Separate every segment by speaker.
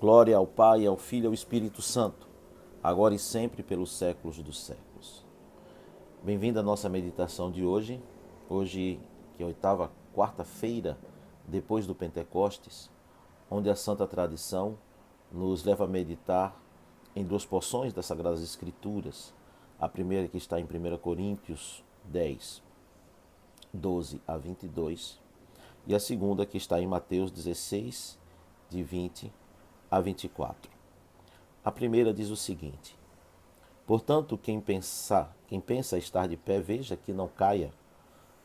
Speaker 1: Glória ao Pai, ao Filho e ao Espírito Santo, agora e sempre pelos séculos dos séculos. Bem-vindo à nossa meditação de hoje. Hoje, que é a oitava quarta-feira depois do Pentecostes, onde a Santa Tradição nos leva a meditar em duas porções das Sagradas Escrituras. A primeira que está em 1 Coríntios 10, 12 a 22, e a segunda que está em Mateus 16, de 20 a 24. A primeira diz o seguinte: portanto, quem pensa estar de pé, veja que não caia.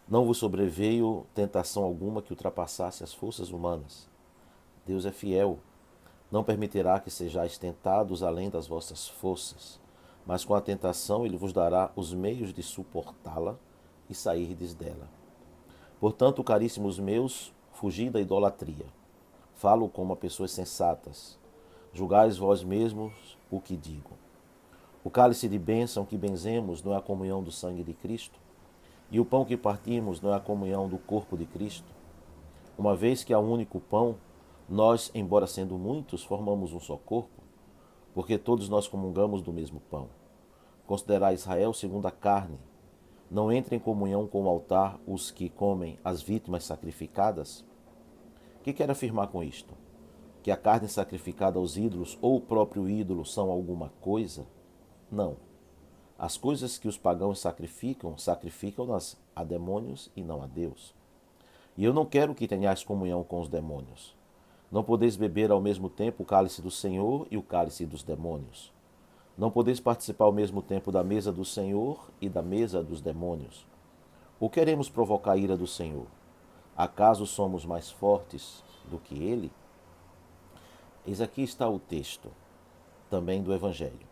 Speaker 1: Não vos sobreveio tentação alguma que ultrapassasse as forças humanas. Deus é fiel, não permitirá que sejais tentados além das vossas forças, mas com a tentação ele vos dará os meios de suportá-la e sairdes dela. Portanto, caríssimos meus, fugi da idolatria. Falo como a pessoas sensatas. Julgais vós mesmos o que digo. O cálice de bênção que benzemos não é a comunhão do sangue de Cristo? E o pão que partimos não é a comunhão do corpo de Cristo? Uma vez que há um único pão, nós, embora sendo muitos, formamos um só corpo, porque todos nós comungamos do mesmo pão. Considerai Israel segundo a carne. Não entra em comunhão com o altar os que comem as vítimas sacrificadas? O que quero afirmar com isto? Que a carne sacrificada aos ídolos ou o próprio ídolo são alguma coisa? Não. As coisas que os pagãos sacrificam, sacrificam-nas a demônios e não a Deus. E eu não quero que tenhais comunhão com os demônios. Não podeis beber ao mesmo tempo o cálice do Senhor e o cálice dos demônios. Não podeis participar ao mesmo tempo da mesa do Senhor e da mesa dos demônios. Ou queremos provocar a ira do Senhor? Acaso somos mais fortes do que Ele? Eis aqui está o texto, também do Evangelho.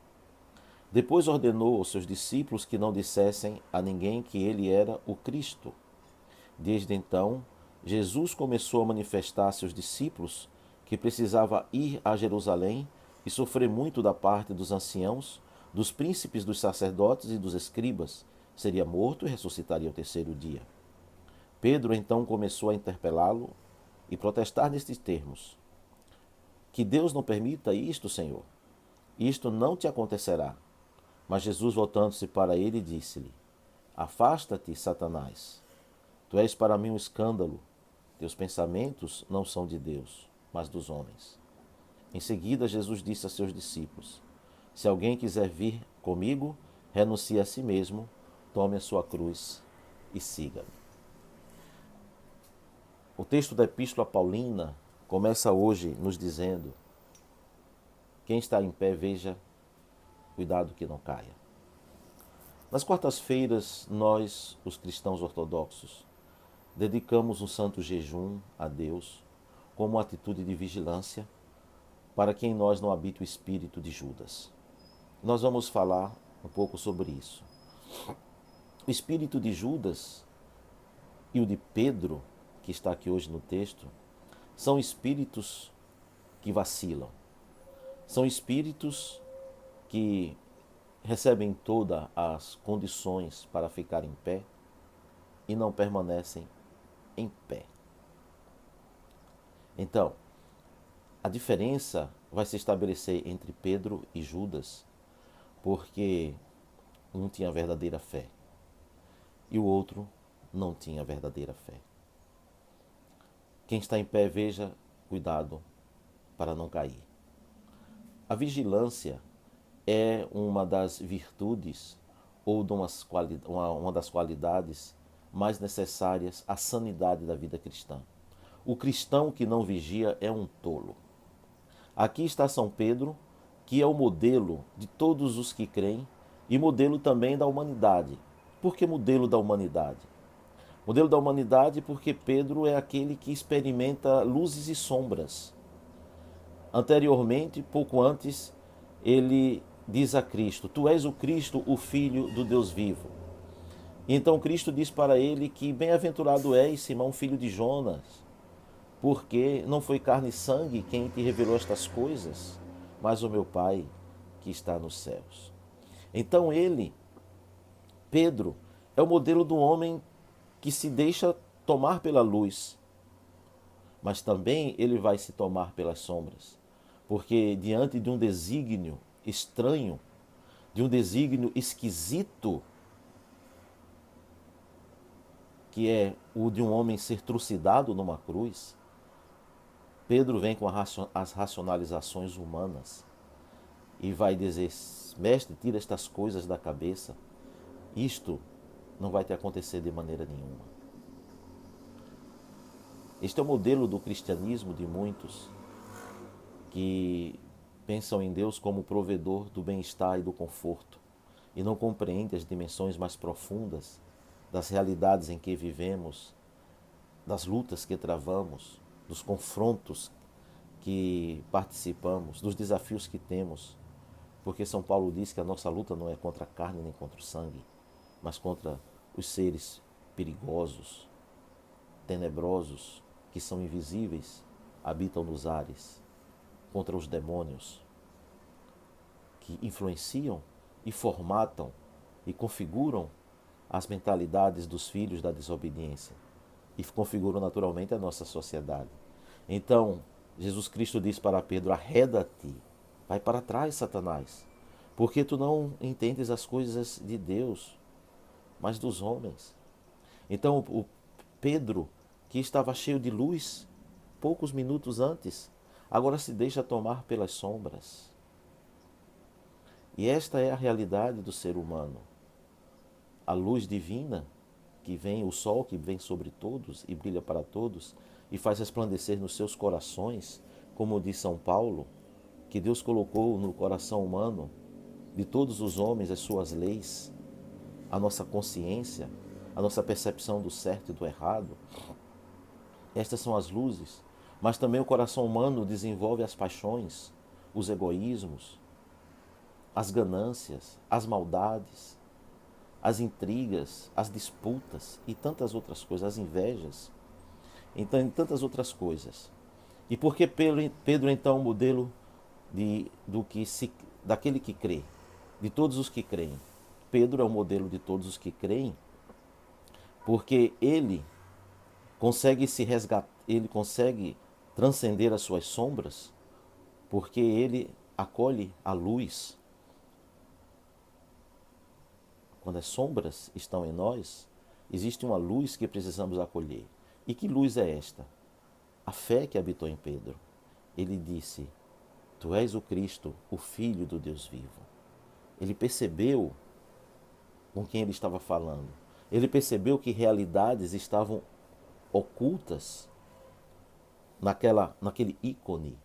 Speaker 1: Depois ordenou aos seus discípulos que não dissessem a ninguém que ele era o Cristo. Desde então, Jesus começou a manifestar a seus discípulos que precisava ir a Jerusalém e sofrer muito da parte dos anciãos, dos príncipes dos sacerdotes e dos escribas. Seria morto e ressuscitaria ao terceiro dia. Pedro então começou a interpelá-lo e protestar nestes termos: que Deus não permita isto, Senhor. Isto não te acontecerá. Mas Jesus, voltando-se para ele, disse-lhe: afasta-te, Satanás. Tu és para mim um escândalo. Teus pensamentos não são de Deus, mas dos homens. Em seguida, Jesus disse a seus discípulos: se alguém quiser vir comigo, renuncie a si mesmo, tome a sua cruz e siga-me. O texto da Epístola Paulina começa hoje nos dizendo: quem está em pé, veja, cuidado que não caia. Nas quartas-feiras, nós, os cristãos ortodoxos, dedicamos um santo jejum a Deus como atitude de vigilância para que em nós não habite o espírito de Judas. Nós vamos falar um pouco sobre isso. O espírito de Judas e o de Pedro, que está aqui hoje no texto, são espíritos que vacilam. São espíritos que recebem todas as condições para ficar em pé e não permanecem em pé. Então, a diferença vai se estabelecer entre Pedro e Judas, porque um tinha verdadeira fé e o outro não tinha verdadeira fé. Quem está em pé, veja, cuidado para não cair. A vigilância é uma das virtudes ou de uma das qualidades mais necessárias à sanidade da vida cristã. O cristão que não vigia é um tolo. Aqui está São Pedro, que é o modelo de todos os que creem e modelo também da humanidade. Por que modelo da humanidade? Modelo da humanidade porque Pedro é aquele que experimenta luzes e sombras. Anteriormente, pouco antes, ele diz a Cristo: tu és o Cristo, o Filho do Deus vivo. E então Cristo diz para ele que bem-aventurado és, Simão, filho de Jonas, porque não foi carne e sangue quem te revelou estas coisas, mas o meu Pai que está nos céus. Então ele, Pedro, é o modelo do homem que se deixa tomar pela luz, mas também ele vai se tomar pelas sombras. porque diante de um desígnio estranho, de um desígnio esquisito, que é o de um homem ser trucidado numa cruz, Pedro vem com as racionalizações humanas e vai dizer: mestre, tira estas coisas da cabeça, isto não vai te acontecer de maneira nenhuma. Este é o modelo do cristianismo de muitos que pensam em Deus como provedor do bem-estar e do conforto e não compreendem as dimensões mais profundas das realidades em que vivemos, das lutas que travamos, dos confrontos que participamos, dos desafios que temos. Porque São Paulo diz que a nossa luta não é contra a carne nem contra o sangue, mas contra os seres perigosos, tenebrosos, que são invisíveis, habitam nos ares, contra os demônios, que influenciam e formatam e configuram as mentalidades dos filhos da desobediência e configuram naturalmente a nossa sociedade. Então, Jesus Cristo diz para Pedro: arreda-te, vai para trás, Satanás, porque tu não entendes as coisas de Deus, mas dos homens. Então, o Pedro, que estava cheio de luz poucos minutos antes, agora se deixa tomar pelas sombras. E esta é a realidade do ser humano. A luz divina, que vem, o sol que vem sobre todos e brilha para todos e faz resplandecer nos seus corações, como diz São Paulo, que Deus colocou no coração humano de todos os homens as suas leis, a nossa consciência, a nossa percepção do certo e do errado. Estas são as luzes, mas também o coração humano desenvolve as paixões, os egoísmos, as ganâncias, as maldades, as intrigas, as disputas e tantas outras coisas, as invejas, então, e tantas outras coisas. E por que Pedro então, o modelo daquele que crê, de todos os que creem? Pedro é o modelo de todos os que creem, porque ele consegue se resgatar, ele consegue transcender as suas sombras, porque ele acolhe a luz. Quando as sombras estão em nós, existe uma luz que precisamos acolher. E que luz é esta? A fé que habitou em Pedro. Ele disse: tu és o Cristo, o Filho do Deus vivo. Ele percebeu com quem ele estava falando. Ele percebeu que realidades estavam ocultas naquele ícone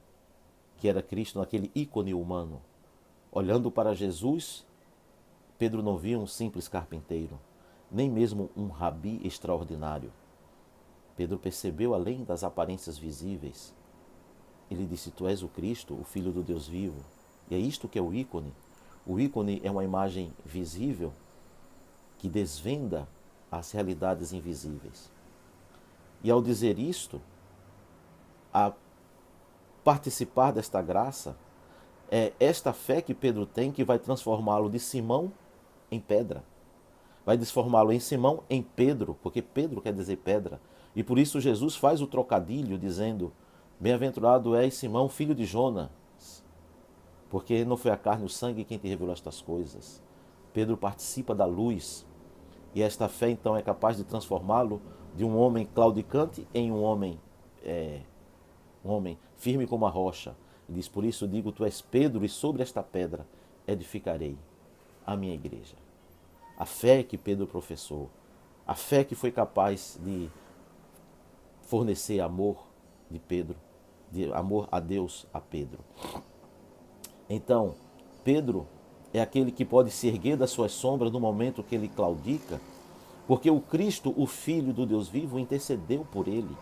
Speaker 1: que era Cristo, naquele ícone humano. Olhando para Jesus, Pedro não via um simples carpinteiro, nem mesmo um rabi extraordinário. Pedro percebeu além das aparências visíveis. Ele disse: tu és o Cristo, o Filho do Deus vivo. E é isto que é o ícone. O ícone é uma imagem visível que desvenda as realidades invisíveis. E ao dizer isto, a participar desta graça, é esta fé que Pedro tem que vai transformá-lo de Simão em pedra. Vai transformá-lo em Simão em Pedro, porque Pedro quer dizer pedra. E por isso Jesus faz o trocadilho dizendo: bem-aventurado és Simão, filho de Jonas, porque não foi a carne e o sangue quem te revelou estas coisas. Pedro participa da luz, e esta fé então é capaz de transformá-lo de um homem claudicante em um homem firme como a rocha. Ele diz: por isso digo, tu és Pedro, e sobre esta pedra edificarei a minha igreja. A fé que Pedro professou, a fé que foi capaz de fornecer amor de Pedro, de amor a Deus a Pedro. Então, Pedro é aquele que pode se erguer das suas sombras no momento que ele claudica, porque o Cristo, o Filho do Deus vivo, intercedeu por ele.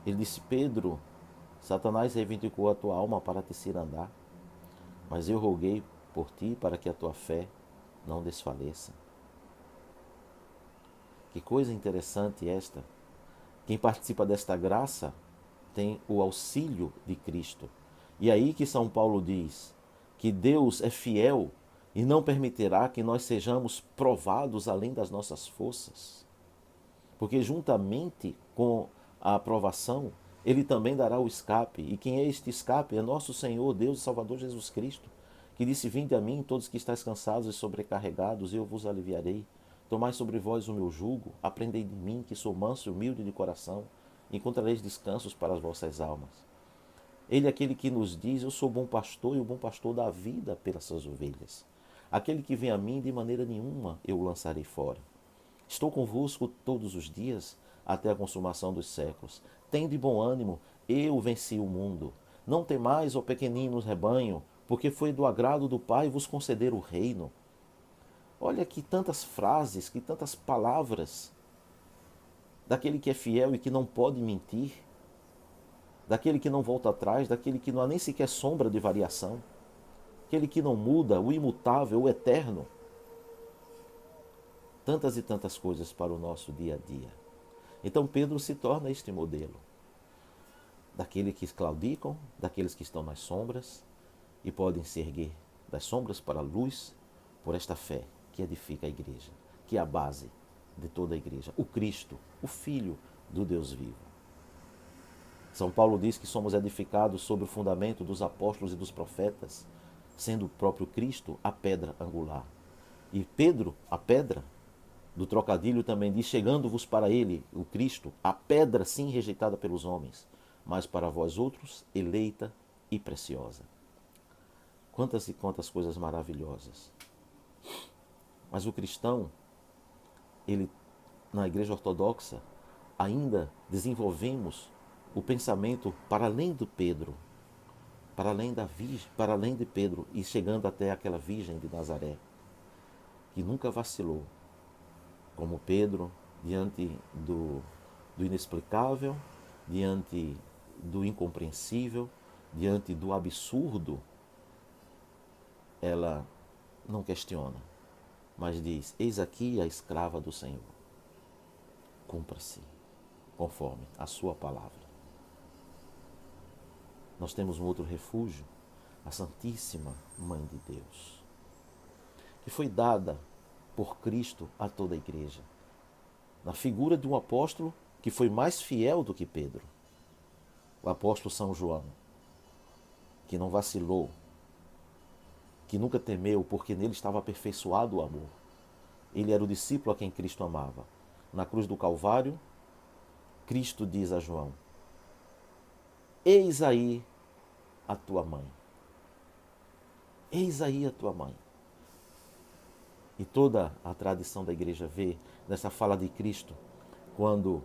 Speaker 1: Ele disse: Pedro, Satanás reivindicou a tua alma para te cirandar, mas eu roguei por ti para que a tua fé não desfaleça. Que coisa interessante esta. Quem participa desta graça tem o auxílio de Cristo. E aí que São Paulo diz que Deus é fiel e não permitirá que nós sejamos provados além das nossas forças. Porque juntamente com a aprovação Ele também dará o escape. E quem é este escape? É nosso Senhor, Deus e Salvador Jesus Cristo, que disse: Vinde a mim, todos que estáis cansados e sobrecarregados, e eu vos aliviarei. Tomai sobre vós o meu jugo, aprendei de mim, que sou manso e humilde de coração, e encontrareis descansos para as vossas almas. Ele é aquele que nos diz: Eu sou bom pastor, e o bom pastor dá a vida pelas suas ovelhas. Aquele que vem a mim, de maneira nenhuma eu o lançarei fora. Estou convosco todos os dias, até a consumação dos séculos. Tende bom ânimo, eu venci o mundo. Não temais, ó pequeninos rebanho, porque foi do agrado do Pai vos conceder o reino. Olha que tantas frases, que tantas palavras daquele que é fiel e que não pode mentir, daquele que não volta atrás, daquele que não há nem sequer sombra de variação, aquele que não muda, o imutável, o eterno. Tantas e tantas coisas para o nosso dia a dia. Então Pedro se torna este modelo daqueles que claudicam, daqueles que estão nas sombras e podem se erguer das sombras para a luz por esta fé que edifica a igreja, que é a base de toda a igreja, o Cristo, o Filho do Deus vivo. São Paulo diz que somos edificados sobre o fundamento dos apóstolos e dos profetas, sendo o próprio Cristo a pedra angular. E Pedro, a pedra do trocadilho, também diz: chegando-vos para ele, o Cristo, a pedra sim rejeitada pelos homens, mas para vós outros eleita e preciosa. Quantas e quantas coisas maravilhosas. Mas o cristão, ele, na igreja ortodoxa, ainda desenvolvemos o pensamento para além do Pedro, para além da virgem, para além de Pedro, e chegando até aquela virgem de Nazaré, que nunca vacilou, como Pedro, diante do inexplicável, diante do incompreensível, diante do absurdo, ela não questiona, mas diz: eis aqui a escrava do Senhor, cumpra-se conforme a sua palavra. Nós temos um outro refúgio, a Santíssima Mãe de Deus, que foi dada por Cristo a toda a igreja, na figura de um apóstolo que foi mais fiel do que Pedro, o apóstolo São João, que não vacilou, que nunca temeu, porque nele estava aperfeiçoado o amor. Ele era o discípulo a quem Cristo amava. Na cruz do Calvário, Cristo diz a João: eis aí a tua mãe. Eis aí a tua mãe. E toda a tradição da igreja vê nessa fala de Cristo, quando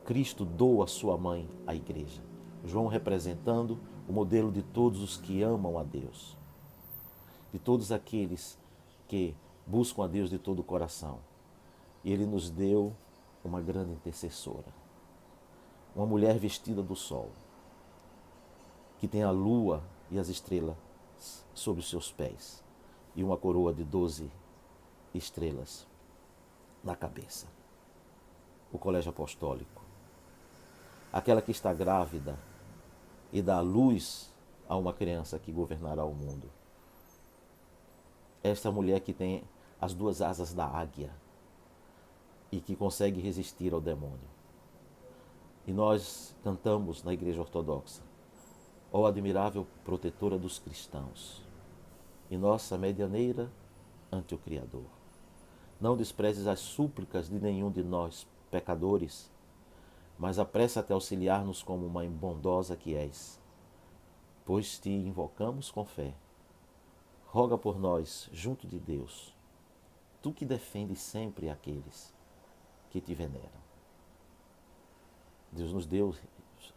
Speaker 1: Cristo doa a sua mãe à igreja. João representando o modelo de todos os que amam a Deus, de todos aqueles que buscam a Deus de todo o coração. E ele nos deu uma grande intercessora, uma mulher vestida do sol, que tem a lua e as estrelas sobre os seus pés e uma coroa de 12 estrelas na cabeça. O colégio apostólico, aquela que está grávida e dá luz a uma criança que governará o mundo. Esta mulher que tem as duas asas da águia e que consegue resistir ao demônio. E nós cantamos na igreja ortodoxa: ó admirável protetora dos cristãos e nossa medianeira ante o Criador. Não desprezes as súplicas de nenhum de nós, pecadores, mas apressa-te a auxiliar-nos como mãe bondosa que és, pois te invocamos com fé. Roga por nós junto de Deus, tu que defendes sempre aqueles que te veneram. Deus nos deu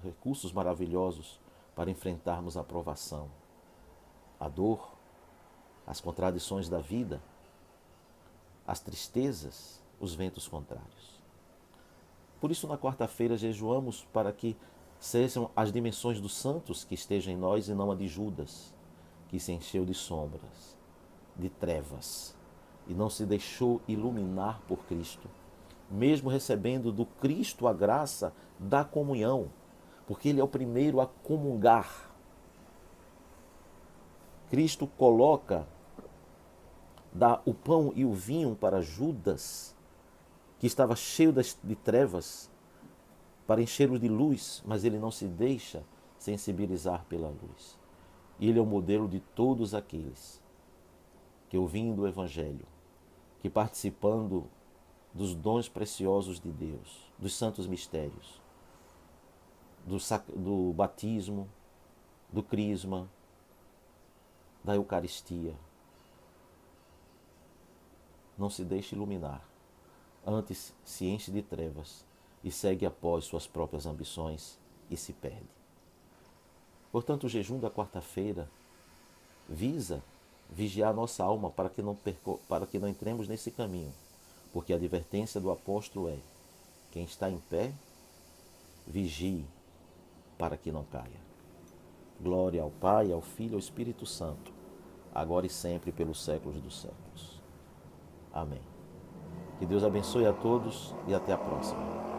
Speaker 1: recursos maravilhosos para enfrentarmos a provação, a dor, as contradições da vida, as tristezas, os ventos contrários. Por isso, na quarta-feira, jejuamos para que sejam as dimensões dos santos que estejam em nós e não a de Judas, que se encheu de sombras, de trevas, e não se deixou iluminar por Cristo, mesmo recebendo do Cristo a graça da comunhão, porque Ele é o primeiro a comungar. Cristo coloca, dá o pão e o vinho para Judas, que estava cheio de trevas, para enchê-los de luz, mas ele não se deixa sensibilizar pela luz. E ele é o modelo de todos aqueles que, ouvindo o Evangelho, que participando dos dons preciosos de Deus, dos santos mistérios, do batismo, do crisma, da Eucaristia, não se deixe iluminar, antes se enche de trevas e segue após suas próprias ambições e se perde. Portanto, o jejum da quarta-feira visa vigiar nossa alma para que não entremos nesse caminho, porque a advertência do apóstolo é: quem está em pé, vigie para que não caia. Glória ao Pai, ao Filho e ao Espírito Santo, agora e sempre pelos séculos dos séculos. Amém. Que Deus abençoe a todos e até a próxima.